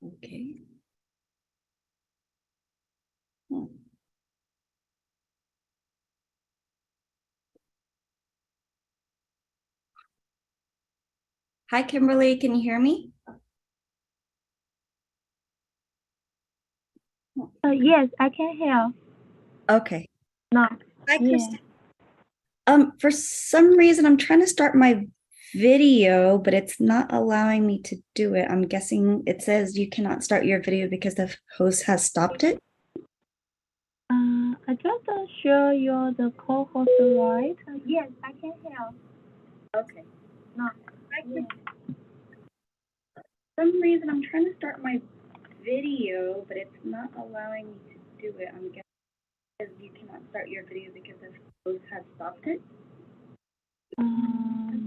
Okay. Hmm. Hi, Kimberly. Can you hear me? Yes, I can hear. Okay. No, Hi, yeah. Kristen. For some reason, I'm trying to start my video, but it's not allowing me to do it. I'm guessing it says you cannot start your video because the host has stopped it. I just sure you're the co-host, right? Yes, I can hear. Okay. No, Hi, yeah. Kristen. For some reason, I'm trying to start my video, but it's not allowing me to do it. I'm guessing it says you cannot start your video because the host has stopped it. I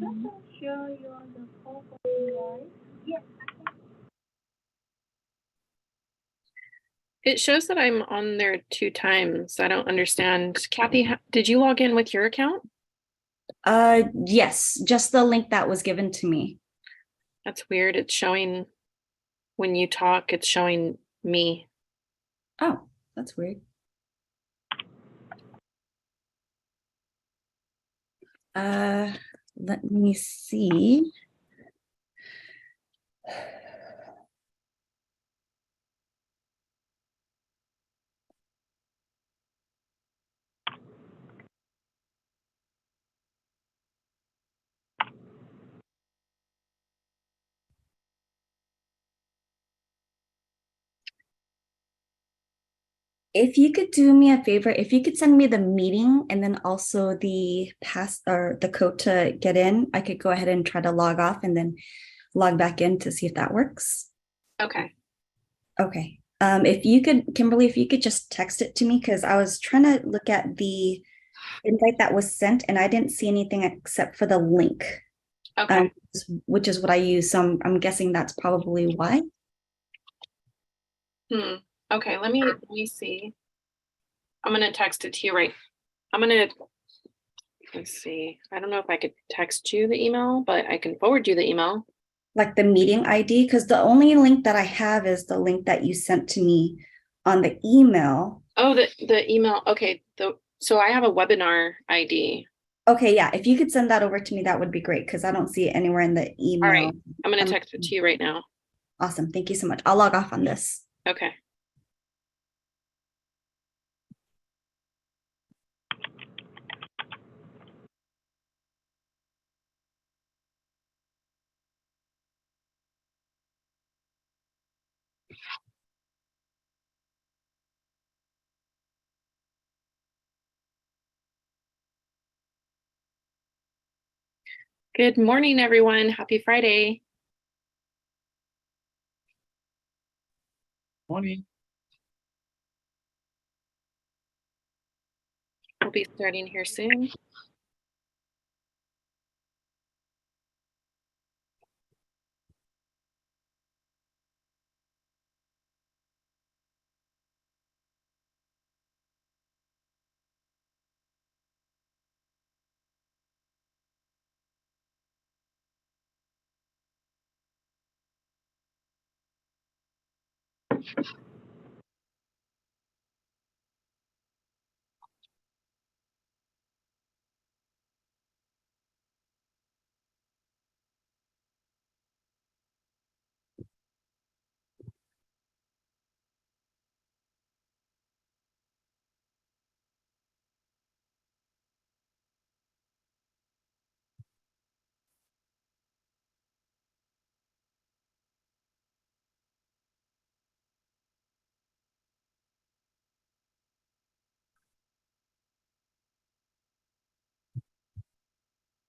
just sure you're the co-host, right? Yes, It shows that I'm on there 2 times. I don't understand. Kathy, did you log in with your account? Yes, just the link that was given to me. That's weird. It's showing when you talk, it's showing me. Oh, that's weird. Uh, Let me see. If you could do me a favor, if you could send me the meeting and then also the pass or the code to get in, I could go ahead and try to log off and then log back in to see if that works. Okay. Okay. If you could, Kimberly, if you could just text it to me, because I was trying to look at the invite that was sent and I didn't see anything except for the link, Okay. which is what I use. So I'm guessing that's probably why. Hmm. Okay, let me see. I'm gonna text it to you let's see. I don't know if I could text you the email, but I can forward you the email. Like the meeting ID, because the only link that I have is the link that you sent to me on the email. Oh, the email. Okay. So I have a webinar ID. Okay, yeah, if you could send that over to me, that would be great because I don't see it anywhere in the All email. right. I'm gonna Um, text it to you right now. Awesome. Thank you so much. I'll log off on this. Okay. Good morning, everyone. Happy Friday. Morning. We'll be starting here soon.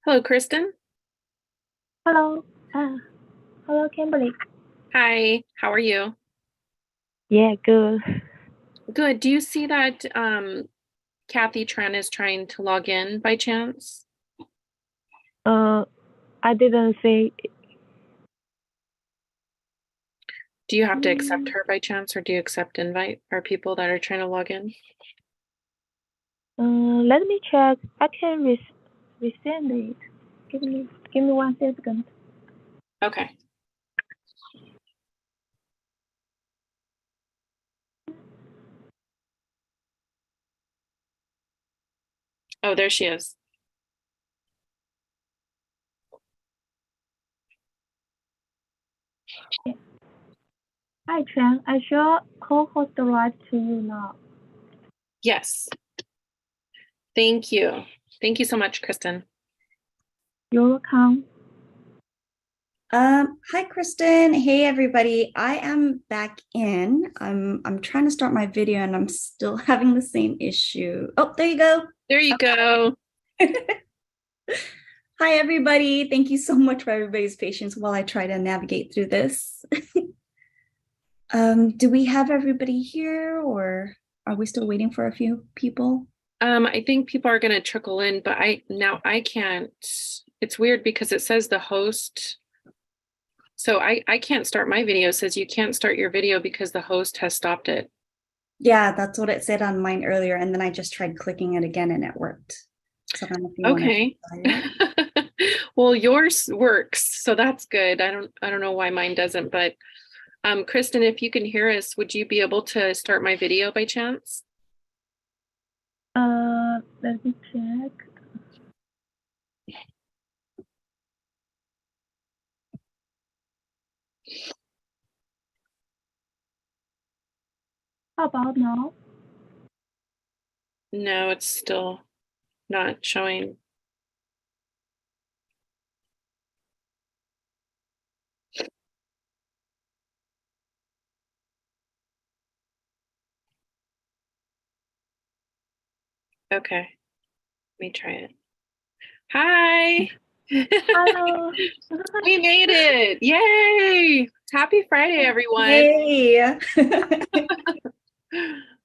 Hello, Kristen. Hello. Hello, Kimberly. Hi, how are you? Yeah, good. Good. Do you see that Kathy Tran is trying to log in by chance? I didn't say. Do you have to accept her by chance, or do you accept invite or people that are trying to log in? Let me check. I can resend it. Give me 1 second. Okay. Oh, there she is. Hi, Chen. I shall co-host the right to you now. Yes. Thank you. Thank you so much, Kristen. You're welcome. Hi, Kristen. Hey, everybody. I am back in. I'm trying to start my video and I'm still having the same issue. Oh, there you go. There you go. Hi, everybody. Thank you so much for everybody's patience while I try to navigate through this. Do we have everybody here or are we still waiting for a few people? I think people are going to trickle in, but I can't. It's weird because it says the host. So I can't start my video. It says you can't start your video because the host has stopped it. Yeah, that's what it said on mine earlier. And then I just tried clicking it again and it worked. So I don't know if you want to Okay. try it. Well, yours works, so that's good. I don't know why mine doesn't, but Kristen, if you can hear us, would you be able to start my video by chance? Let me check. How about now? No, it's still not showing. Okay, let me try it. Hi. Hello. We made it. Yay. Happy Friday, everyone. Yay.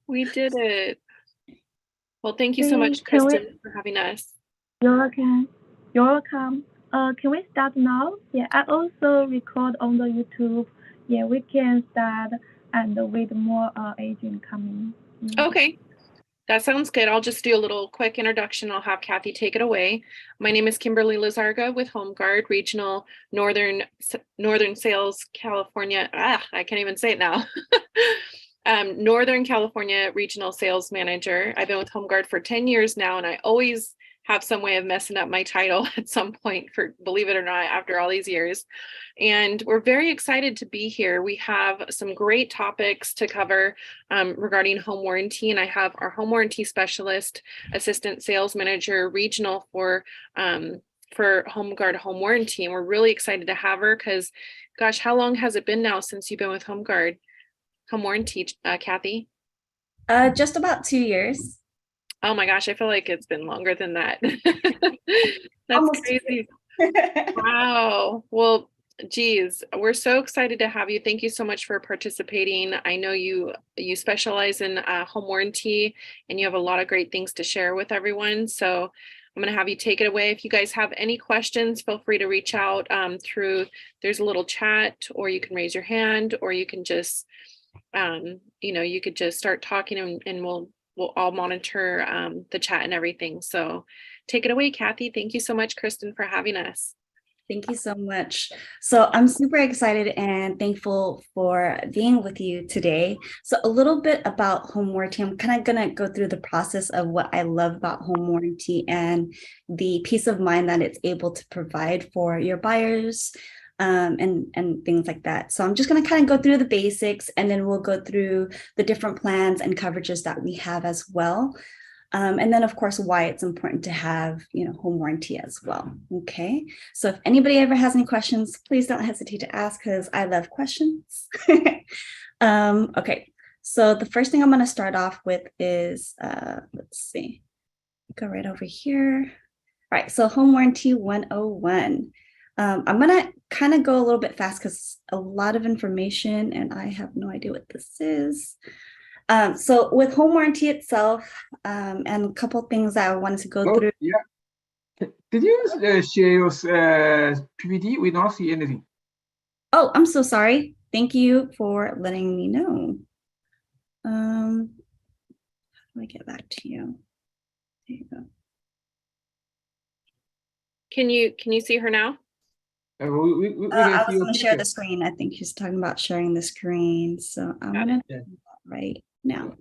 We did it. Well, thank you so much, Kristen, for having us. You're welcome. You're welcome. Can we start now? Yeah, I also record on the YouTube. Yeah, we can start and with more agent coming. Okay. That sounds good. I'll just do a little quick introduction. I'll have Kathy take it away. My name is Kimberly Lizarga with HomeGuard Regional Northern Sales California. I can't even say it now. Northern California Regional Sales Manager. I've been with HomeGuard for 10 years now, and I always have some way of messing up my title at some point, for believe it or not, after all these years. And we're very excited to be here. We have some great topics to cover regarding home warranty, and I have our home warranty specialist, assistant sales manager, regional for HomeGuard Home Warranty. And we're really excited to have her because, gosh, how long has it been now since you've been with HomeGuard Home Warranty, Kathy? Just about 2 years. Oh my gosh, I feel like it's been longer than that. That's Almost crazy. Wow. Well, geez, we're so excited to have you. Thank you so much for participating. I know you specialize in home warranty and you have a lot of great things to share with everyone. So I'm going to have you take it away. If you guys have any questions, feel free to reach out through, there's a little chat, or you can raise your hand, or you can just, you could just start talking and we'll all monitor the chat and everything. So take it away, Kathy. Thank you so much, Kristen, for having us. Thank you so much. So I'm super excited and thankful for being with you today. So a little bit about home warranty. I'm kind of going to go through the process of what I love about home warranty and the peace of mind that it's able to provide for your buyers, and things like that. So I'm just going to kind of go through the basics, and then we'll go through the different plans and coverages that we have as well. And then, of course, why it's important to have, home warranty as well. Okay. So if anybody ever has any questions, please don't hesitate to ask, because I love questions. Okay. So the first thing I'm going to start off with is, let's see, go right over here. All right. So home warranty 101. I'm going to kind of go a little bit fast because a lot of information and I have no idea what this is. So with home warranty itself, and a couple things that I wanted to go through. Yeah. Did you share your PPT? We don't see anything. Oh, I'm so sorry. Thank you for letting me know. How do I get back to you? There you go. Can you see her now? I was going to share the screen. I think she's talking about sharing the screen. So I'm going to do that right now.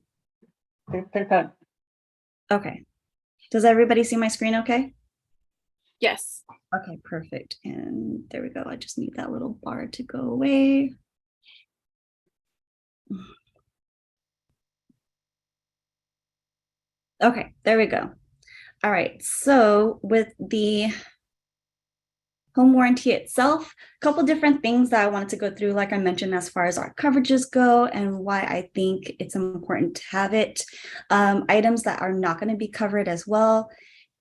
Take time. Okay. Does everybody see my screen okay? Yes. Okay, perfect. And there we go. I just need that little bar to go away. Okay, there we go. All right, so with the home warranty itself, a couple different things that I wanted to go through, like I mentioned, as far as our coverages go and why I think it's important to have it. Items that are not going to be covered as well,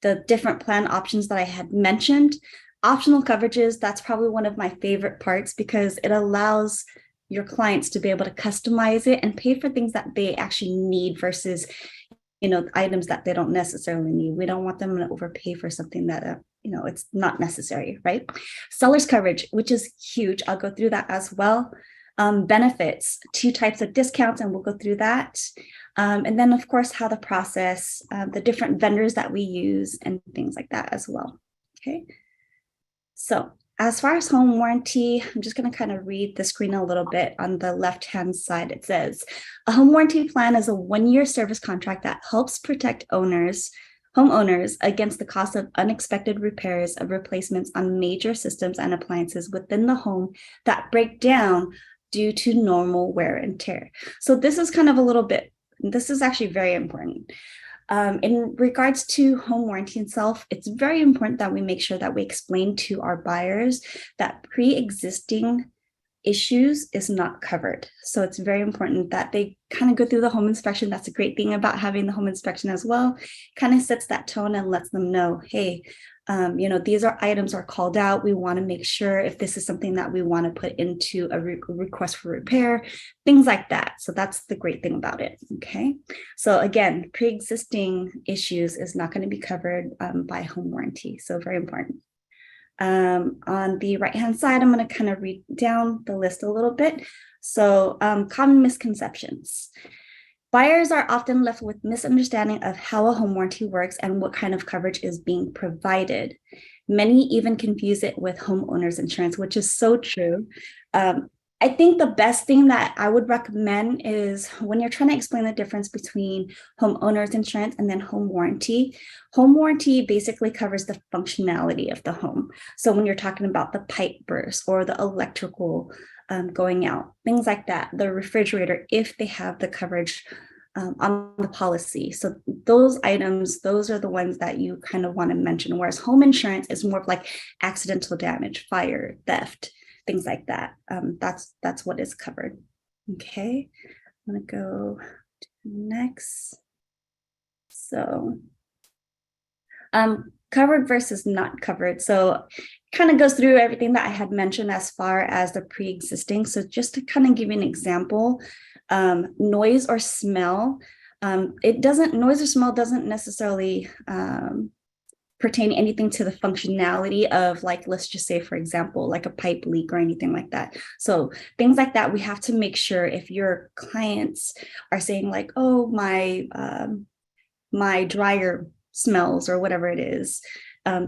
the different plan options that I had mentioned. Optional coverages, that's probably one of my favorite parts because it allows your clients to be able to customize it and pay for things that they actually need versus items that they don't necessarily need. We don't want them to overpay for something that it's not necessary, right? Seller's coverage, which is huge. I'll go through that as well. Benefits, 2 types of discounts, and we'll go through that. And then, of course, how the process, the different vendors that we use, and things like that as well. Okay. So as far as home warranty, I'm just going to kind of read the screen a little bit. On the left-hand side, it says, a home warranty plan is a 1-year service contract that helps protect homeowners against the cost of unexpected repairs of replacements on major systems and appliances within the home that break down due to normal wear and tear. So this is kind of this is actually very important. In regards to home warranty itself, it's very important that we make sure that we explain to our buyers that pre-existing issues is not covered. So it's very important that they kind of go through the home inspection. That's a great thing about having the home inspection as well. Kind of sets that tone and lets them know, hey, these items are called out. We want to make sure if this is something that we want to put into a request for repair, things like that. So that's the great thing about it. Okay. So again, pre-existing issues is not going to be covered by home warranty. So very important. On the right-hand side, I'm going to kind of read down the list a little bit. So common misconceptions. Buyers are often left with misunderstanding of how a home warranty works and what kind of coverage is being provided. Many even confuse it with homeowners insurance, which is so true. I think the best thing that I would recommend is when you're trying to explain the difference between homeowners insurance and then home warranty basically covers the functionality of the home. So when you're talking about the pipe burst or the electrical going out, things like that, the refrigerator, if they have the coverage on the policy. So those items, those are the ones that you kind of want to mention, whereas home insurance is more of like accidental damage, fire, theft, things like that. That's what is covered. Okay, I'm gonna go to next. So covered versus not covered. So kind of goes through everything that I had mentioned as far as the pre-existing. So just to kind of give you an example, noise or smell, noise or smell doesn't necessarily pertain anything to the functionality of, like, let's just say, for example, like a pipe leak or anything like that. So things like that, we have to make sure if your clients are saying like, oh, my dryer smells or whatever it is,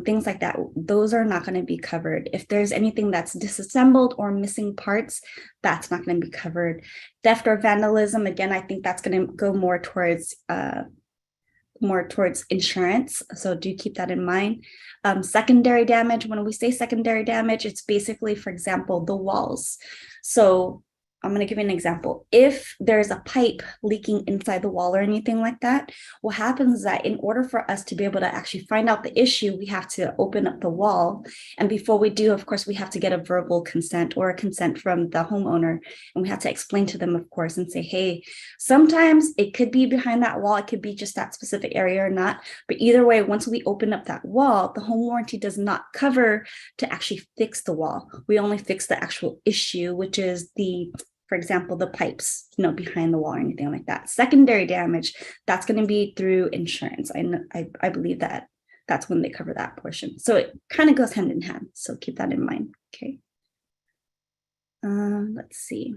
things like that, those are not going to be covered. If there's anything that's disassembled or missing parts, that's not going to be covered. Theft or vandalism, again, I think that's going to go more towards insurance. So do keep that in mind. Secondary damage, when we say secondary damage, it's basically, for example, the walls. So I'm going to give you an example. If there's a pipe leaking inside the wall or anything like that, what happens is that in order for us to be able to actually find out the issue, we have to open up the wall. And before we do, of course, we have to get a verbal consent or a consent from the homeowner. And we have to explain to them, of course, and say, hey, sometimes it could be behind that wall. It could be just that specific area or not. But either way, once we open up that wall, the home warranty does not cover to actually fix the wall. We only fix the actual issue, which is for example, the pipes, behind the wall or anything like that. Secondary damage, that's going to be through insurance. I believe that that's when they cover that portion. So it kind of goes hand in hand. So keep that in mind. Okay. Let's see.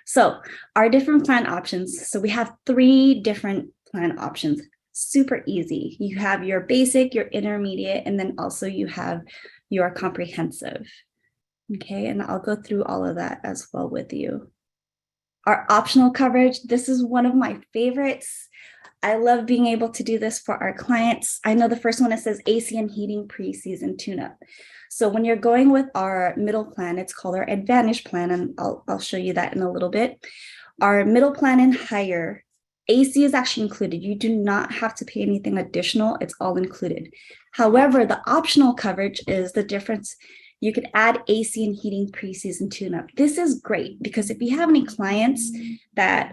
So our different plan options. So we have 3 different plan options. Super easy. You have your basic, your intermediate, and then also you have your comprehensive. Okay, and I'll go through all of that as well with you. Our optional coverage, this is one of my favorites. I love being able to do this for our clients. I know the first one, it says AC and heating pre-season tune-up. So when you're going with our middle plan, it's called our Advantage plan, and I'll show you that in a little bit. Our middle plan and higher, AC is actually included. You do not have to pay anything additional. It's all included. However, the optional coverage is the difference. You could add AC and heating pre-season tune-up. This is great because if you have any clients that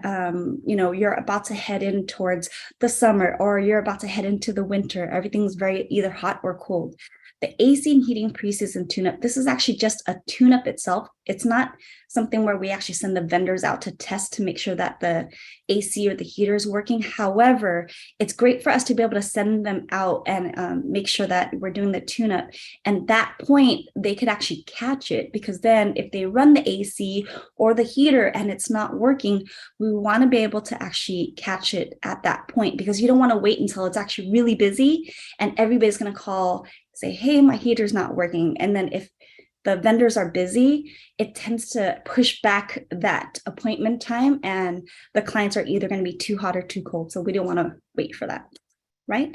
you're about to head in towards the summer, or you're about to head into the winter, everything's very either hot or cold. The AC and heating pre-season tune-up, this is actually just a tune-up itself. It's not something where we actually send the vendors out to test to make sure that the AC or the heater is working. However, it's great for us to be able to send them out and make sure that we're doing the tune-up. And at that point, they could actually catch it, because then if they run the AC or the heater and it's not working, we want to be able to actually catch it at that point, because you don't want to wait until it's actually really busy and everybody's going to call, say, hey, my heater's not working. And then if the vendors are busy, it tends to push back that appointment time, and the clients are either going to be too hot or too cold. So we don't want to wait for that, right?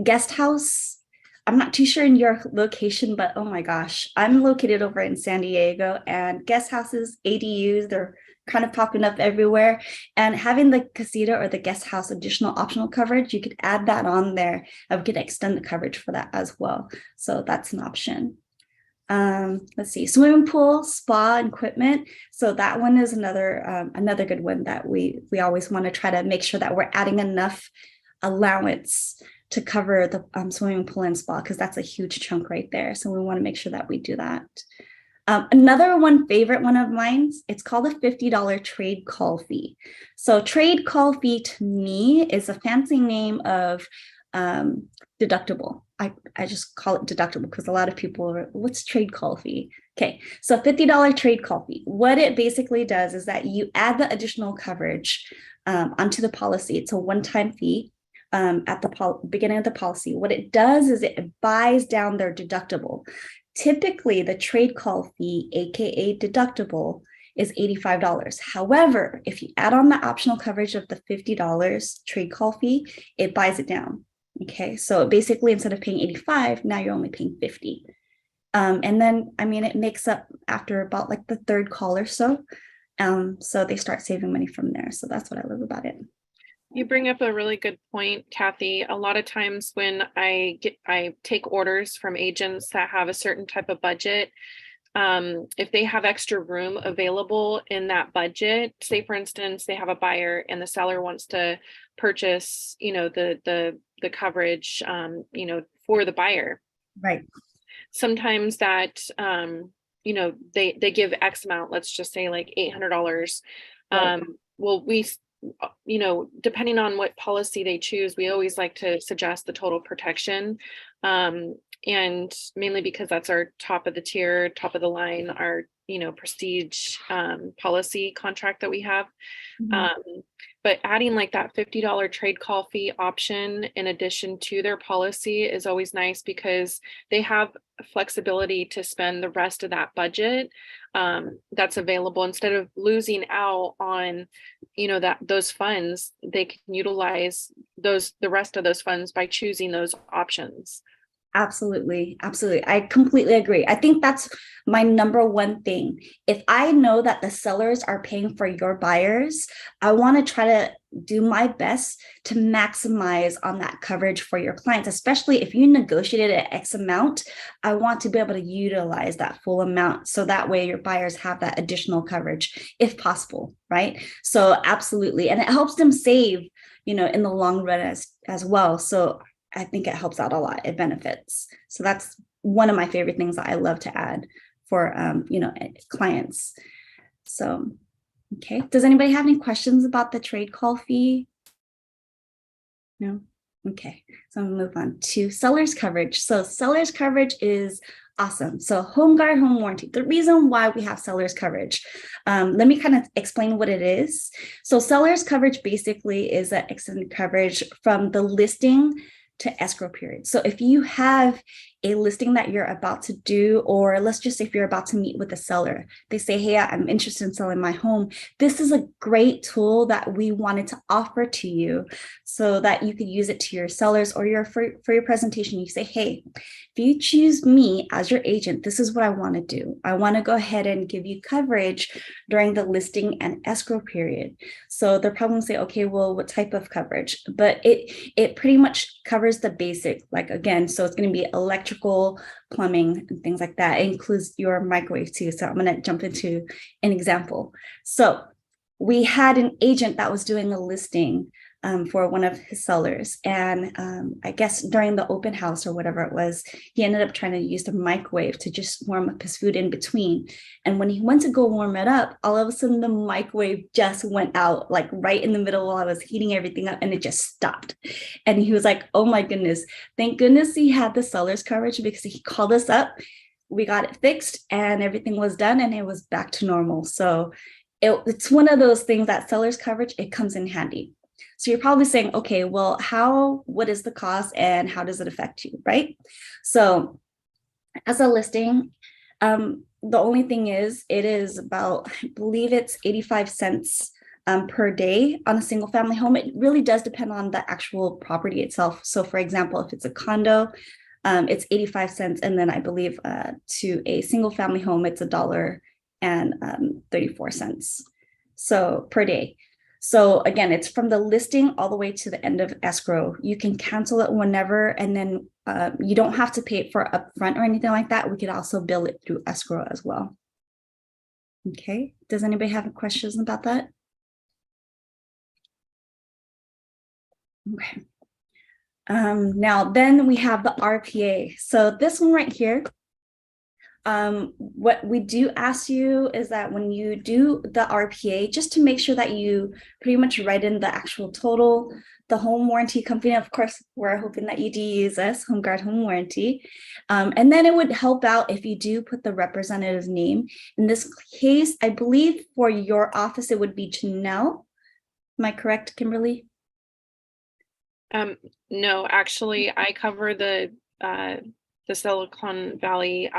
Guest house, I'm not too sure in your location, but oh my gosh, I'm located over in San Diego, and guest houses, ADUs, they're kind of popping up everywhere. And having the casita or the guest house additional optional coverage, you could add that on there, and we could extend the coverage for that as well. So that's an option. Let's see, swimming pool, spa equipment. So that one is another good one that we always want to try to make sure that we're adding enough allowance to cover the swimming pool and spa, because that's a huge chunk right there. So we want to make sure that we do that. Another favorite one of mine, it's called a $50 trade call fee. So trade call fee to me is a fancy name of deductible. I just call it deductible because a lot of people are, what's trade call fee? Okay, so $50 trade call fee. What it basically does is that you add the additional coverage onto the policy. It's a one-time fee at the beginning of the policy. What it does is it buys down their deductible. Typically, the trade call fee, aka deductible, is $85. However, if you add on the optional coverage of the $50 trade call fee, it buys it down. Okay, so basically instead of paying 85, now you're only paying 50. And then, I mean, it makes up after about like the third call or so. So they start saving money from there. So that's what I love about it. You bring up a really good point, Kathy. A lot of times when I take orders from agents that have a certain type of budget, if they have extra room available in that budget, say for instance, they have a buyer and the seller wants to purchase, the coverage, for the buyer. Right. Sometimes that, they give X amount, let's just say like $800. Right. Well, we, depending on what policy they choose, we always like to suggest the total protection. And mainly because that's our top of the tier, top of the line, our, prestige policy contract that we have. Mm-hmm. But adding like that $50 trade call fee option in addition to their policy is always nice, because they have flexibility to spend the rest of that budget that's available. Instead of losing out on, those funds, they can utilize the rest of those funds by choosing those options. Absolutely. Absolutely. I completely agree. I think that's my number one thing. If I know that the sellers are paying for your buyers, I want to try to do my best to maximize on that coverage for your clients, especially if you negotiated an X amount. I want to be able to utilize that full amount, so that way your buyers have that additional coverage if possible, right? So absolutely. And it helps them save, in the long run as well. So I think it helps out a lot. It benefits. So that's one of my favorite things that I love to add for, clients. So, okay. Does anybody have any questions about the trade call fee? No? Okay. So I'm gonna move on to seller's coverage. So seller's coverage is awesome. So HomeGuard home warranty, the reason why we have seller's coverage. Let me kind of explain what it is. So seller's coverage basically is an extended coverage from the listing to escrow period. So if you have a listing that you're about to do, or let's just say if you're about to meet with a seller, they say, hey, I'm interested in selling my home. This is a great tool that we wanted to offer to you so that you could use it to your sellers or for your presentation. You say, hey, if you choose me as your agent, this is what I want to do. I want to go ahead and give you coverage during the listing and escrow period. So they're probably going to say, okay, well, what type of coverage? But it pretty much covers the basic, like again, so it's going to be electrical, plumbing, and things like that. It includes your microwave too. So I'm going to jump into an example. So we had an agent that was doing a listing for one of his sellers. And I guess during the open house or whatever it was, he ended up trying to use the microwave to just warm up his food in between. And when he went to go warm it up, all of a sudden the microwave just went out, like right in the middle while I was heating everything up, and it just stopped. And he was like, oh my goodness, thank goodness he had the seller's coverage, because he called us up, we got it fixed, and everything was done, and it was back to normal. So it's one of those things that seller's coverage, it comes in handy. So you're probably saying, okay, well, what is the cost and how does it affect you, right? So as a listing, the only thing is, it is about, I believe it's 85 cents per day on a single family home. It really does depend on the actual property itself. So for example, if it's a condo, it's 85 cents. And then I believe to a single family home, it's $1.34. So per day. So again, it's from the listing all the way to the end of escrow. You can cancel it whenever, and then you don't have to pay it for upfront or anything like that. We could also bill it through escrow as well. Okay, does anybody have questions about that? Okay. Now then we have the RPA. So this one right here, what we do ask you is that when you do the RPA, just to make sure that you pretty much write in the actual total, the home warranty company. Of course, we're hoping that you do use us, HomeGuard Home Warranty. And then it would help out if you do put the representative's name. In this case, I believe for your office, it would be Janelle. Am I correct, Kimberly? No, actually, I cover the Silicon Valley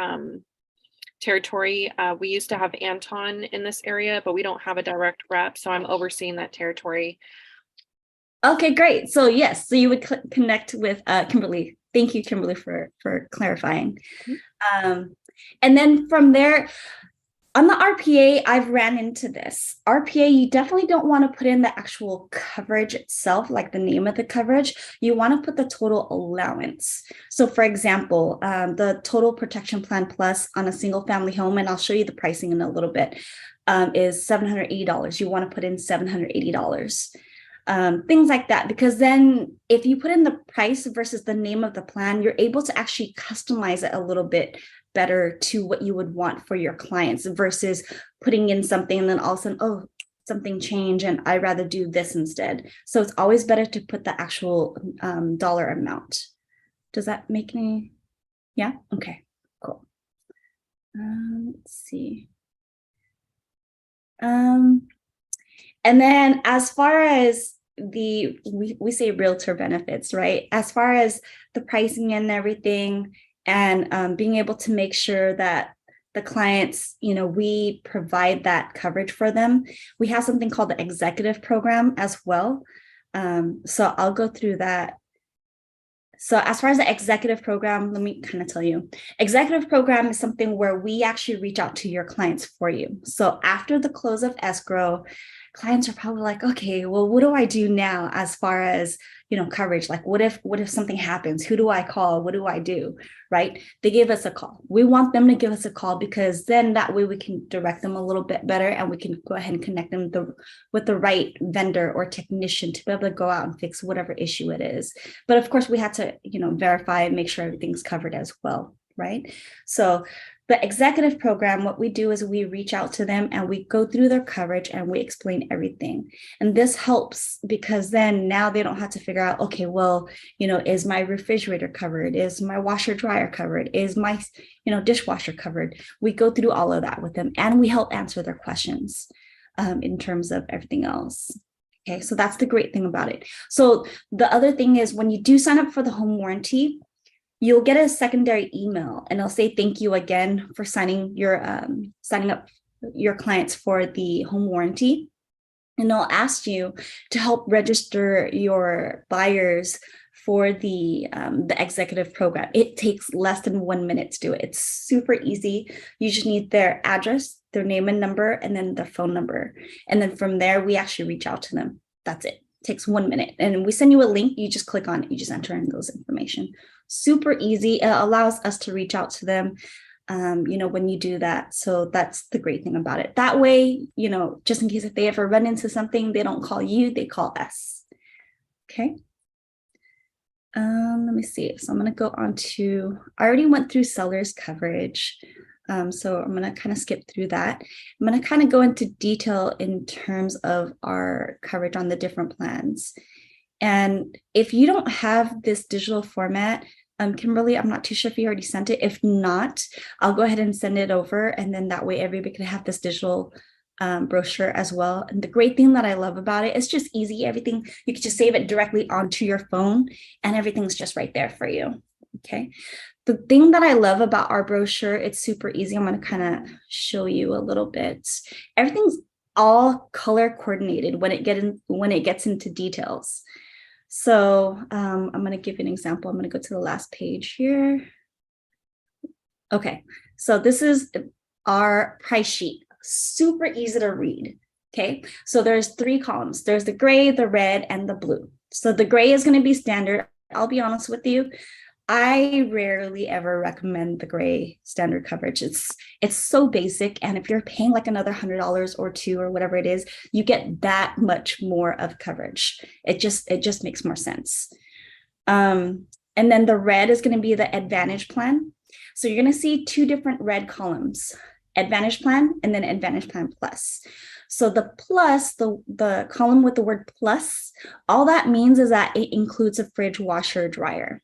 territory. We used to have Anton in this area, but we don't have a direct rep, so I'm overseeing that territory. Okay, great. So yes, so you would connect with Kimberly. Thank you, Kimberly, for clarifying. And then from there, on the RPA, I've ran into this. RPA, you definitely don't want to put in the actual coverage itself, like the name of the coverage. You want to put the total allowance. So for example, the total protection plan plus on a single family home, and I'll show you the pricing in a little bit, is $780. You want to put in $780. Things like that, because then if you put in the price versus the name of the plan, you're able to actually customize it a little bit better to what you would want for your clients versus putting in something and then all of a sudden, oh, something changed and I'd rather do this instead. So it's always better to put the actual dollar amount. Does that make any? Yeah. Okay, cool. Let's see. And then as far as we say realtor benefits, right? As far as the pricing and everything, and being able to make sure that the clients, we provide that coverage for them. We have something called the executive program as well. So I'll go through that. So as far as the executive program, let me kind of tell you. Executive program is something where we actually reach out to your clients for you. So after the close of escrow, clients are probably like, okay, well, what do I do now as far as, coverage? Like, what if something happens? Who do I call? What do I do? Right? They give us a call. We want them to give us a call because then that way we can direct them a little bit better and we can go ahead and connect them with the right vendor or technician to be able to go out and fix whatever issue it is. But of course, we have to, verify and make sure everything's covered as well. Right? So the executive program, what we do is we reach out to them and we go through their coverage and we explain everything. And this helps because then now they don't have to figure out, okay, well, is my refrigerator covered? Is my washer dryer covered? Is my, dishwasher covered? We go through all of that with them and we help answer their questions in terms of everything else. Okay, so that's the great thing about it. So the other thing is when you do sign up for the home warranty, you'll get a secondary email and it'll say thank you again for signing up your clients for the home warranty. And they'll ask you to help register your buyers for the executive program. It takes less than 1 minute to do it. It's super easy. You just need their address, their name and number, and then their phone number. And then from there, we actually reach out to them. That's it. It takes 1 minute. And we send you a link. You just click on it. You just enter in those information. Super easy. It allows us to reach out to them, when you do that. So that's the great thing about it. That way, just in case if they ever run into something, they don't call you, they call us. Okay. Let me see. So I'm going to go on to, I already went through seller's coverage. So I'm going to kind of skip through that. I'm going to kind of go into detail in terms of our coverage on the different plans. And if you don't have this digital format, Kimberly, I'm not too sure if you already sent it. If not, I'll go ahead and send it over. And then that way everybody can have this digital brochure as well. And the great thing that I love about it, it's just easy. Everything, you can just save it directly onto your phone and everything's just right there for you. Okay. The thing that I love about our brochure, it's super easy. I'm going to kind of show you a little bit. Everything's all color coordinated when it gets into details. So I'm going to give you an example. I'm going to go to the last page here. Okay, so this is our price sheet. Super easy to read. Okay, so there's 3 columns. There's the gray, the red, and the blue. So the gray is going to be standard. I'll be honest with you. I rarely ever recommend the gray standard coverage. It's so basic. And if you're paying like another $100 or $2 or whatever it is, you get that much more of coverage. It just makes more sense. And then the red is going to be the Advantage plan. So you're going to see 2 different red columns, Advantage plan and then Advantage plan plus. So the plus, the column with the word plus, all that means is that it includes a fridge, washer, dryer.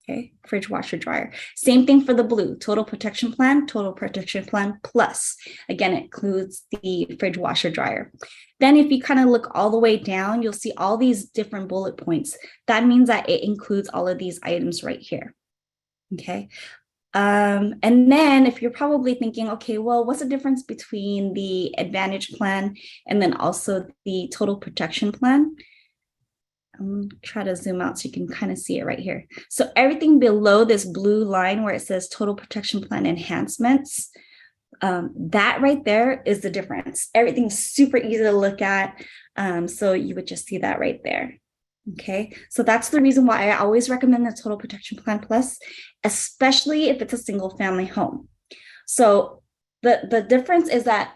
Okay, fridge, washer, dryer. Same thing for the blue, total protection plan plus. Again, it includes the fridge, washer, dryer. Then if you kind of look all the way down, you'll see all these different bullet points. That means that it includes all of these items right here. Okay. And then if you're probably thinking, okay, well, what's the difference between the Advantage plan and then also the total protection plan? I'm try to zoom out so you can kind of see it right here. So everything below this blue line where it says total protection plan enhancements, that right there is the difference. Everything's super easy to look at. So you would just see that right there. Okay, so that's the reason why I always recommend the total protection plan plus, especially if it's a single family home. So the difference is that,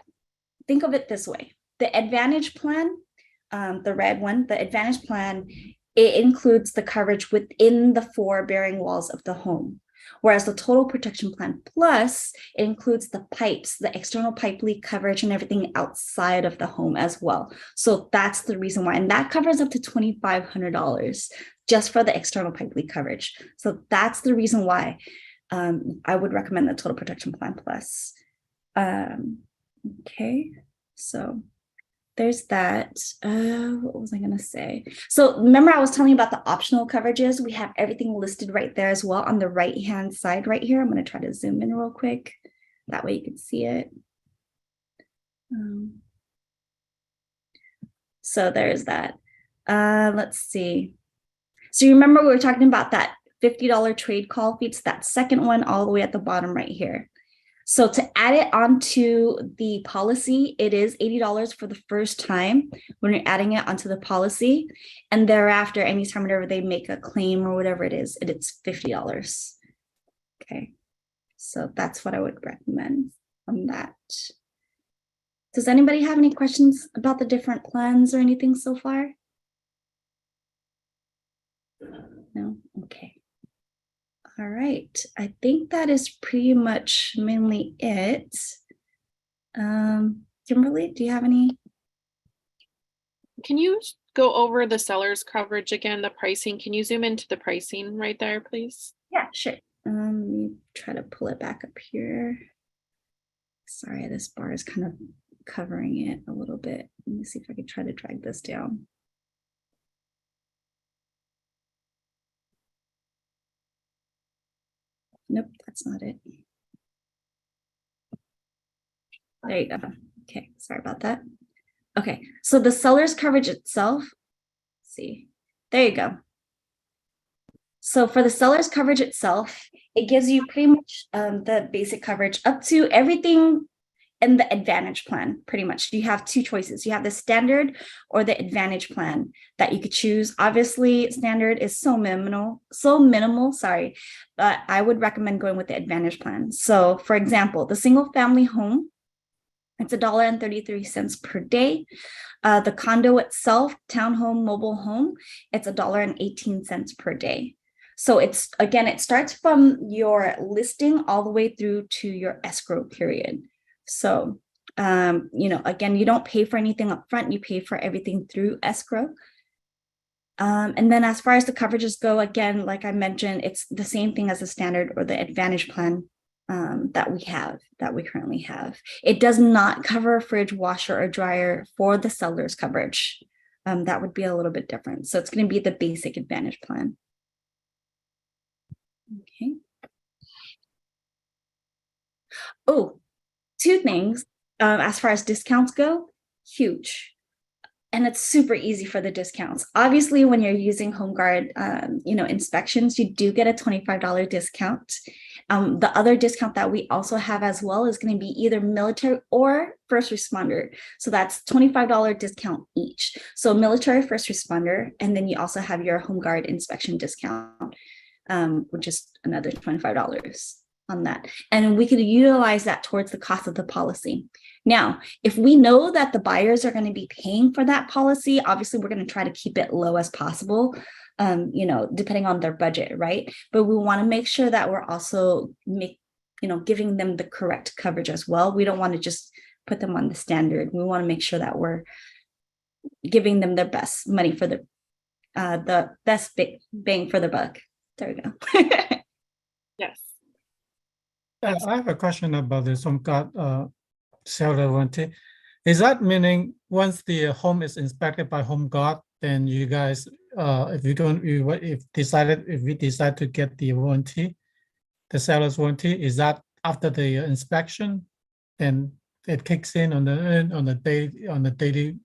think of it this way, the Advantage plan, the red one, the Advantage plan, it includes the coverage within the 4 bearing walls of the home. Whereas the total protection plan plus, it includes the pipes, the external pipe leak coverage and everything outside of the home as well. So that's the reason why, and that covers up to $2,500 just for the external pipe leak coverage. So that's the reason why I would recommend the total protection plan plus. Okay, so there's that. What was I going to say? So remember I was telling you about the optional coverages. We have everything listed right there as well on the right-hand side right here. I'm going to try to zoom in real quick. That way you can see it. So there's that. Let's see. So you remember we were talking about that $50 trade call fee. It's that second one all the way at the bottom right here. So to add it onto the policy, it is $80 for the first time when you're adding it onto the policy. And thereafter, anytime whenever they make a claim or whatever it is, it's $50. Okay, so that's what I would recommend on that. Does anybody have any questions about the different plans or anything so far? No? Okay. All right, I think that is pretty much mainly it. Kimberly, do you have any? Can you go over the seller's coverage again, the pricing? Can you zoom into the pricing right there, please? Yeah, sure. Let me try to pull it back up here. Sorry, this bar is kind of covering it a little bit. Let me see if I can try to drag this down. Nope, that's not it. There you go. Okay, sorry about that. Okay, so the seller's coverage itself, let's see, there you go. So for the seller's coverage itself, it gives you pretty much the basic coverage up to everything in the Advantage plan, pretty much. You have two choices. You have the standard or the Advantage plan that you could choose. Obviously, standard is so minimal, sorry, but I would recommend going with the Advantage plan. So for example, the single family home, it's $1.33 per day. The condo itself, townhome, mobile home, it's $1.18 per day. So it's, again, it starts from your listing all the way through to your escrow period. So, again, you don't pay for anything up front, you pay for everything through escrow. And then as far as the coverages go, again, like I mentioned, it's the same thing as the standard or the Advantage plan that we currently have. It does not cover a fridge, washer, or dryer for the seller's coverage. That would be a little bit different. So it's going to be the basic Advantage plan. Okay. Oh, two things as far as discounts go, huge. And it's super easy for the discounts. Obviously, when you're using HomeGuard, inspections, you do get a $25 discount. The other discount that we also have as well is going to be either military or first responder. So that's $25 discount each. So military, first responder, and then you also have your HomeGuard inspection discount, which is another $25 on that. And we could utilize that towards the cost of the policy. Now, if we know that the buyers are going to be paying for that policy, obviously we're going to try to keep it low as possible, depending on their budget, right? But we want to make sure that we're also giving them the correct coverage as well. We don't want to just put them on the standard. We want to make sure that we're giving them their best money for the best bang for the buck. There we go. Yes. I have a question about the HomeGuard seller warranty. Is that meaning once the home is inspected by HomeGuard, then you guys, if we decide to get the warranty, the seller's warranty, is that after the inspection, then it kicks in on the daily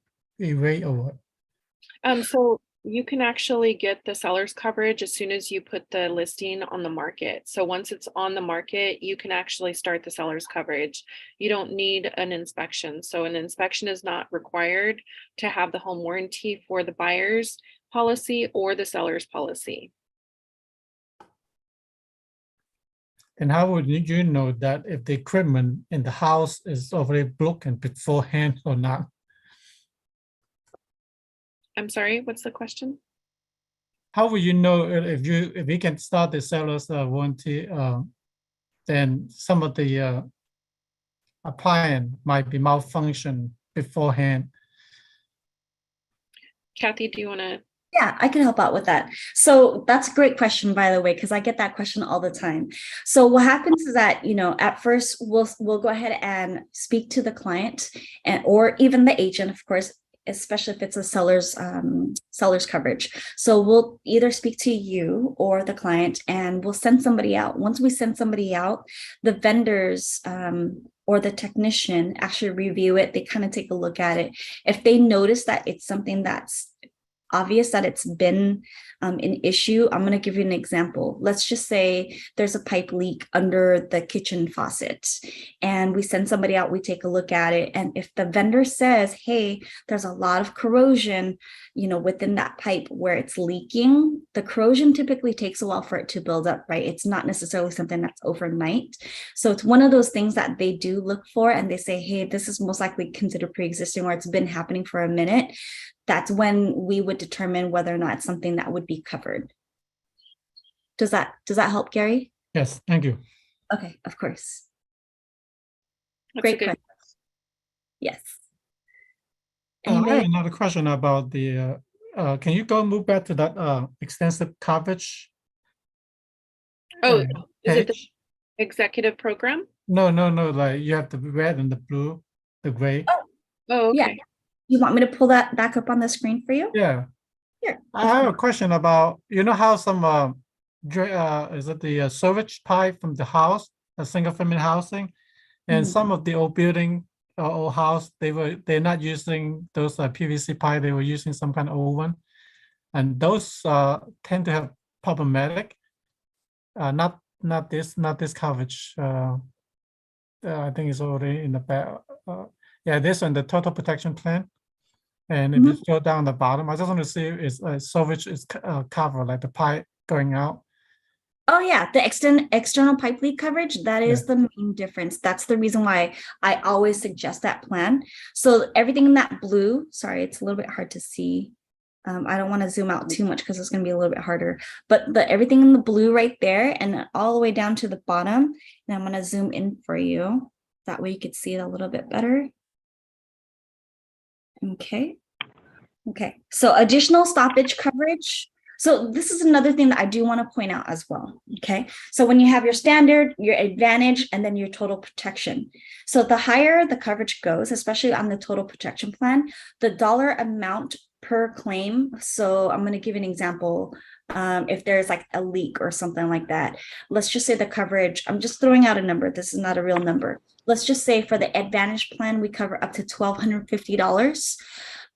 rate or what? So you can actually get the seller's coverage as soon as you put the listing on the market. So once it's on the market, you can actually start the seller's coverage. You don't need an inspection. So an inspection is not required to have the home warranty for the buyer's policy or the seller's policy. And how would you know that if the equipment in the house is already broken beforehand or not? I'm sorry, what's the question? How will you know if we can start the seller's warranty, then some of the appliance might be malfunction beforehand? Kathy, do you want to? Yeah, I can help out with that. So that's a great question, by the way, because I get that question all the time. So what happens is that, at first we'll go ahead and speak to the client or even the agent, of course, especially if it's a seller's coverage. So we'll either speak to you or the client and we'll send somebody out. Once we send somebody out, the vendors or the technician actually review it. They kind of take a look at it. If they notice that it's something that's obvious that it's been an issue, I'm going to give you an example. Let's just say there's a pipe leak under the kitchen faucet and we send somebody out, we take a look at it. And if the vendor says, hey, there's a lot of corrosion, within that pipe where it's leaking, the corrosion typically takes a while for it to build up, right? It's not necessarily something that's overnight. So it's one of those things that they do look for and they say, hey, this is most likely considered pre-existing or it's been happening for a minute. That's when we would determine whether or not it's something that would be covered. Does that help, Gary? Yes, thank you. Okay, of course. That's Great a good question. Yes. I have Anybody? another question about the, can you move back to that extensive coverage? Oh, is it the page? executive program? No, like you have the red and the blue, the gray. Oh, okay. Yeah. You want me to pull that back up on the screen for you? Yeah. Here. I have a question about, how some is it the sewage pipe from the house, a single family housing, and Mhm. some of the old building old house they're not using those PVC pipe. They were using some kind of old one, and those tend to have problematic. Not this coverage. I think it's already in the back. Yeah, this on the total protection plan. And if you scroll down the bottom, I just want to see is sewage is covered, like the pipe going out. Oh yeah, the external pipe leak coverage, that is the main difference. That's the reason why I always suggest that plan. So everything in that blue, sorry, it's a little bit hard to see. I don't want to zoom out too much because it's going to be a little bit harder, but everything in the blue right there and all the way down to the bottom, and I'm going to zoom in for you. That way you could see it a little bit better. Okay. Okay. So additional stoppage coverage. So this is another thing that I do want to point out as well. Okay. So when you have your standard, your advantage, and then your total protection. So the higher the coverage goes, especially on the total protection plan, the dollar amount per claim. So I'm going to give an example. If there's like a leak or something like that, let's just say the coverage, I'm just throwing out a number. This is not a real number. Let's just say for the advantage plan, we cover up to $1,250.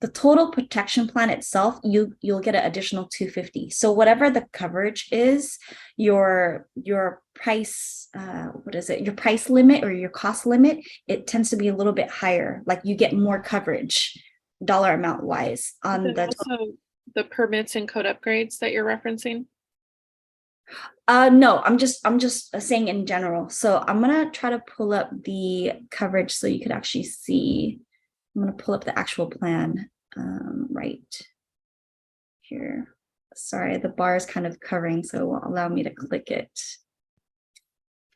The total protection plan itself, you'll get an additional $250. So whatever the coverage is, your price, what is it? Your price limit or your cost limit, it tends to be a little bit higher. Like you get more coverage, dollar amount wise on Is it the. also the permits and code upgrades that you're referencing? No, I'm just saying in general. So I'm gonna try to pull up the coverage so you could actually see. I'm going to pull up the actual plan right here. Sorry, the bar is kind of covering, so it won't allow me to click it.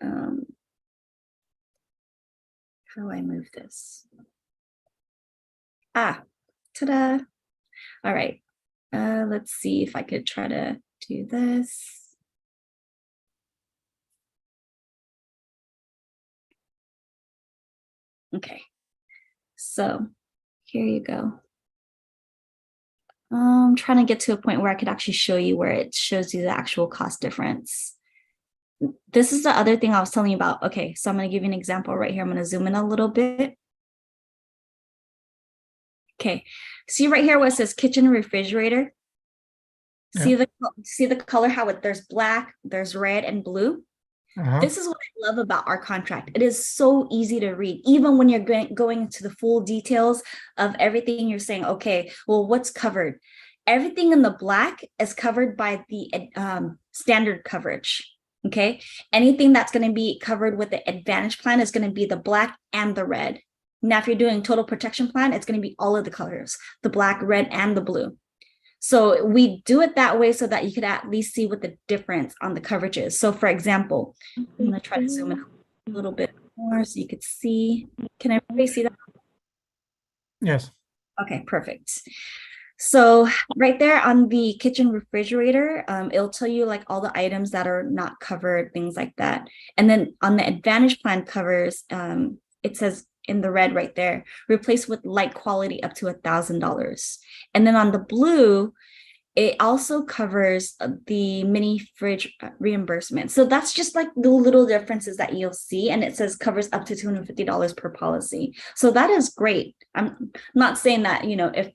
How do I move this? Ta-da. All right. Let's see if I could try to do this. Okay. So here you go. I'm trying to get to a point where I could actually show you where it shows you the actual cost difference. This is the other thing I was telling you about. Okay, so I'm going to give you an example right here. I'm going to zoom in a little bit. Okay, see right here where it says kitchen refrigerator. Yeah. See the color, how there's black, there's red and blue. This is what I love about our contract. It is so easy to read, even when you're going into the full details of everything. You're saying, okay, well, what's covered? Everything in the black is covered by the standard coverage. Okay, anything that's going to be covered with the advantage plan is going to be the black and the red. Now, if you're doing total protection plan, it's going to be all of the colors, the black, red, and the blue. So we do it that way so that you could at least see what the difference on the coverage is. So for example, I'm going to try to zoom in a little bit more so you could see. Can everybody see that? Yes. Okay, perfect. So right there on the kitchen refrigerator, it'll tell you like all the items that are not covered, things like that. And then on the advantage plan covers, it says in the red right there, replace with light quality up to $1,000. And then on the blue, it also covers the mini fridge reimbursement. So that's just like the little differences that you'll see. And it says covers up to $250 per policy. So that is great. I'm not saying that, if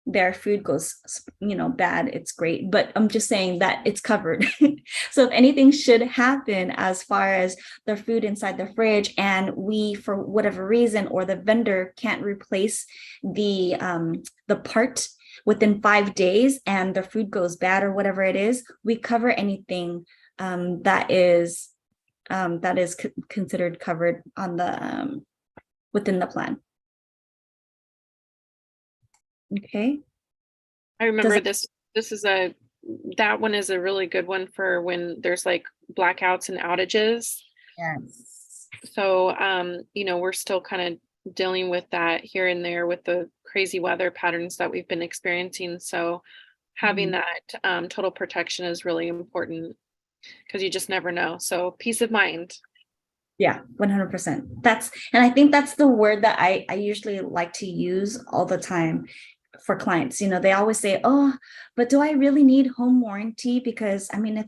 their food goes, bad, it's great, but I'm just saying that it's covered. So if anything should happen as far as the food inside the fridge and we, for whatever reason, or the vendor can't replace the part within 5 days and the food goes bad or whatever it is, we cover anything that is considered covered on the within the plan. Okay. I remember that one is a really good one for when there's like blackouts and outages. Yes. So, we're still kind of dealing with that here and there with the crazy weather patterns that we've been experiencing. So having that total protection is really important because you just never know. So peace of mind. Yeah, 100%. And I think that's the word that I usually like to use all the time. for clients. They always say, oh, but do I really need home warranty? Because I mean,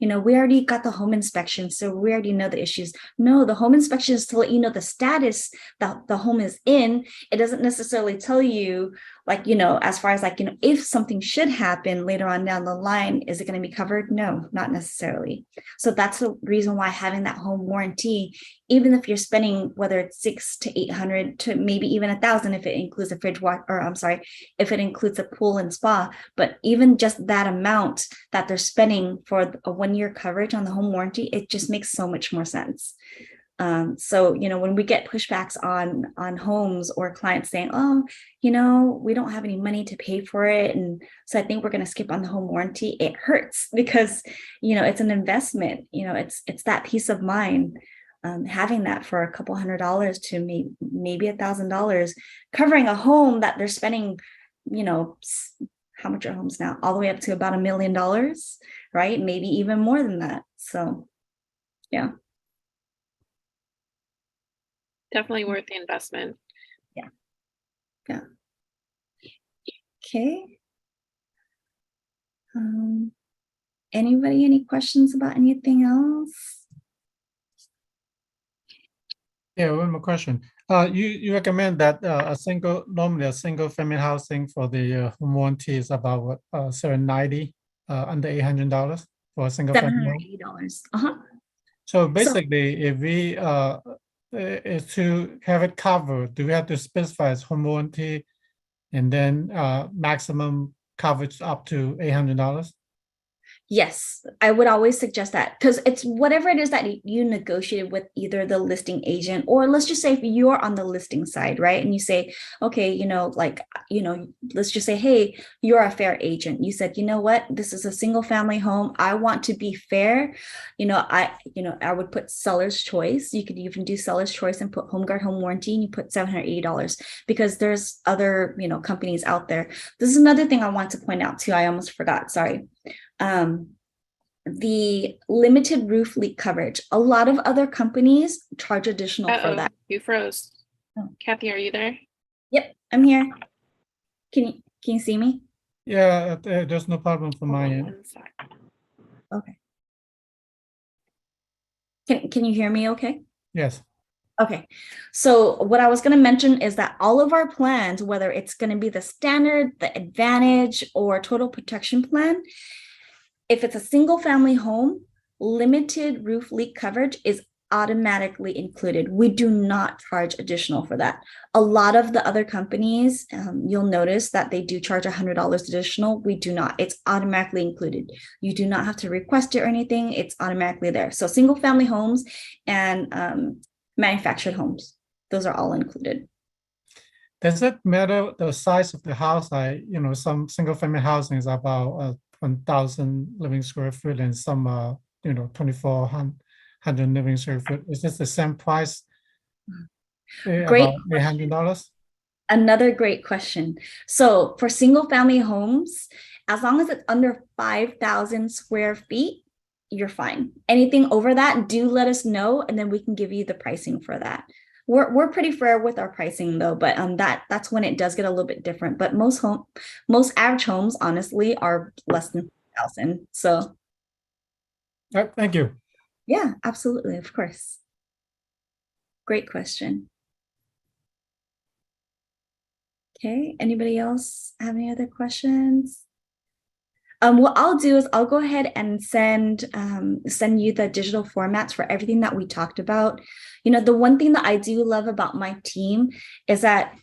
we already got the home inspection, so we already know the issues. No, the home inspection is to let you know the status that the home is in. It doesn't necessarily tell you, as far as if something should happen later on down the line, is it going to be covered? No, not necessarily. So that's the reason why having that home warranty, even if you're spending, whether it's $600 to $800 to maybe even $1,000, if it includes a fridge wash, or I'm sorry, if it includes a pool and spa, but even just that amount that they're spending for a 1-year coverage on the home warranty, it just makes so much more sense. So, when we get pushbacks on homes or clients saying, oh, we don't have any money to pay for it, and so I think we're going to skip on the home warranty, it hurts because, it's an investment, it's that peace of mind. Having that for a couple $100 to maybe $1,000, covering a home that they're spending, how much are homes now? All the way up to about $1 million, right? Maybe even more than that. So, yeah. Definitely worth the investment. Yeah. Okay. Anybody, any questions about anything else? Yeah, one more question. You recommend that normally a single family housing for the home warranty is about what, $790, under $800 for a single family home? $780. So So basically, if we to have it covered, do we have to specify as home warranty and then maximum coverage up to $800? yes, I would always suggest that, because it's whatever it is that you negotiated with either the listing agent, or let's just say if you're on the listing side, right? And you say, okay, let's just say, hey, you're a fair agent. You said, you know what, this is a single family home. I want to be fair. I would put seller's choice. You could even do seller's choice and put HomeGuard home warranty, and you put $780, because there's other, companies out there. This is another thing I want to point out too. I almost forgot. Sorry. The limited roof leak coverage. A lot of other companies charge additional for that. You froze. Oh. Kathy, are you there? Yep, I'm here. Can you see me? Yeah, there's no problem from my end. One sec. Okay. Can you hear me okay? Yes. Okay, so what I was going to mention is that all of our plans, whether it's going to be the standard, the advantage, or total protection plan, if it's a single family home, limited roof leak coverage is automatically included. We do not charge additional for that. A lot of the other companies, you'll notice that they do charge $100 additional. We do not. It's automatically included. You do not have to request it or anything. It's automatically there. So single family homes and manufactured homes, those are all included. Does it matter the size of the house? Some single family housing is about 1,000 living square feet, and some 2,400 living square feet. Is this the same price? Great. About $800? Another great question. So for single family homes, as long as it's under 5,000 square feet, you're fine. Anything over that, do let us know, and then we can give you the pricing for that. We're pretty fair with our pricing though, but that's when it does get a little bit different. But most average homes, honestly, are less than 1,000. So Thank you. yeah, absolutely, of course. Great question. Okay, anybody else have any other questions? What I'll do is I'll go ahead and send you the digital formats for everything that we talked about. The one thing that I do love about my team is that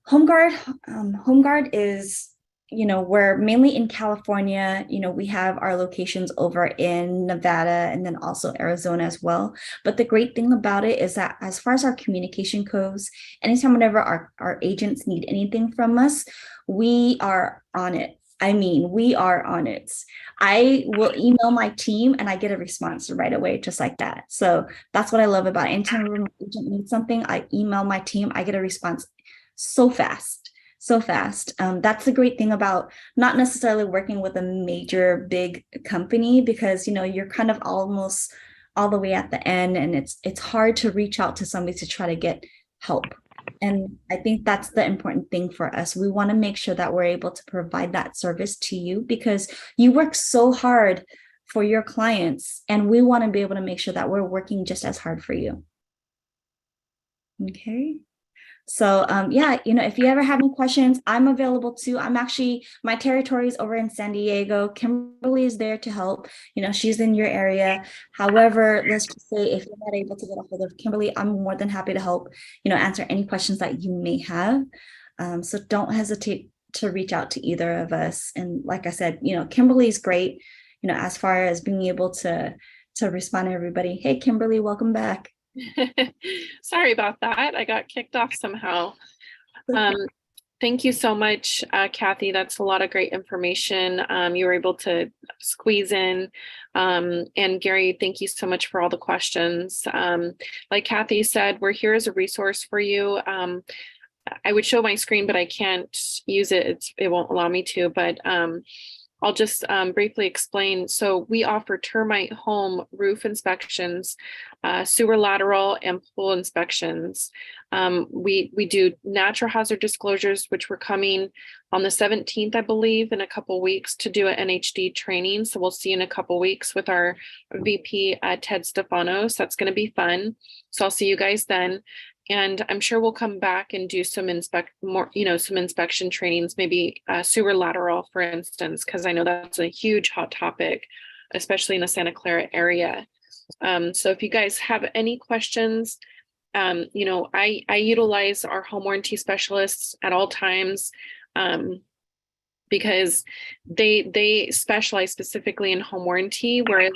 HomeGuard is, we're mainly in California. We have our locations over in Nevada and then also Arizona as well. But the great thing about it is that as far as our communication goes, anytime whenever our agents need anything from us, we are on it. I mean, we are on it. I will email my team and I get a response right away, just like that. So that's what I love about it. Anytime an agent needs something, I email my team, I get a response so fast. That's the great thing about not necessarily working with a major big company, because you're kind of almost all the way at the end, and it's hard to reach out to somebody to try to get help. And I think that's the important thing for us. We want to make sure that we're able to provide that service to you because you work so hard for your clients, and we want to be able to make sure that we're working just as hard for you. Okay. So yeah, if you ever have any questions, I'm available too. My territory is over in San Diego. Kimberly is there to help. She's in your area. However, let's just say if you're not able to get a hold of Kimberly, I'm more than happy to help, answer any questions that you may have. So don't hesitate to reach out to either of us. And like I said, Kimberly's great, as far as being able to respond to everybody. Hey, Kimberly, welcome back. Sorry about that. I got kicked off somehow. Thank you so much, Kathy. That's a lot of great information. You were able to squeeze in. And Gary, thank you so much for all the questions. Like Kathy said, we're here as a resource for you. I would show my screen, but I can't use it. It won't allow me to, but I'll just briefly explain. So we offer termite home roof inspections, sewer lateral and pool inspections. We do natural hazard disclosures, which we're coming on the 17th, I believe, in a couple weeks to do an NHD training. So we'll see you in a couple weeks with our VP, Ted Stefanos. That's going to be fun. So I'll see you guys then. And I'm sure we'll come back and do some some inspection trainings, maybe sewer lateral, for instance, because I know that's a huge hot topic, especially in the Santa Clara area. So if you guys have any questions, I utilize our home warranty specialists at all times because they specialize specifically in home warranty, whereas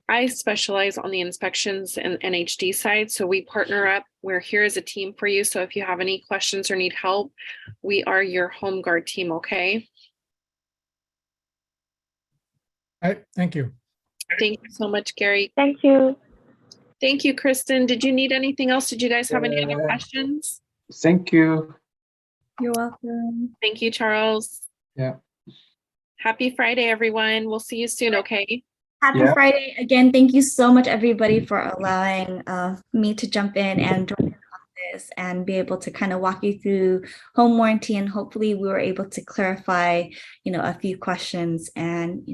I specialize on the inspections and NHD side. So we partner up. We're here as a team for you. So if you have any questions or need help, we are your Home Guard team. Okay. All right. Thank you. Thank you so much, Gary. Thank you. Thank you, Kristen. Did you need anything else? Did you guys have any other questions? Thank you. You're welcome. Thank you, Charles. Yeah. Happy Friday, everyone. We'll see you soon. Okay. Happy Friday. Again, thank you so much, everybody, for allowing me to jump in and join your office and be able to kind of walk you through home warranty. And hopefully we were able to clarify, a few questions and,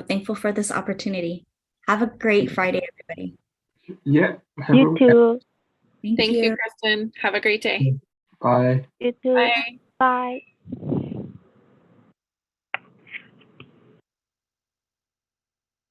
thankful for this opportunity. Have a great Friday, everybody. Yeah. You too. Thank you, Kristen. Have a great day. Bye. You too. Bye. Bye.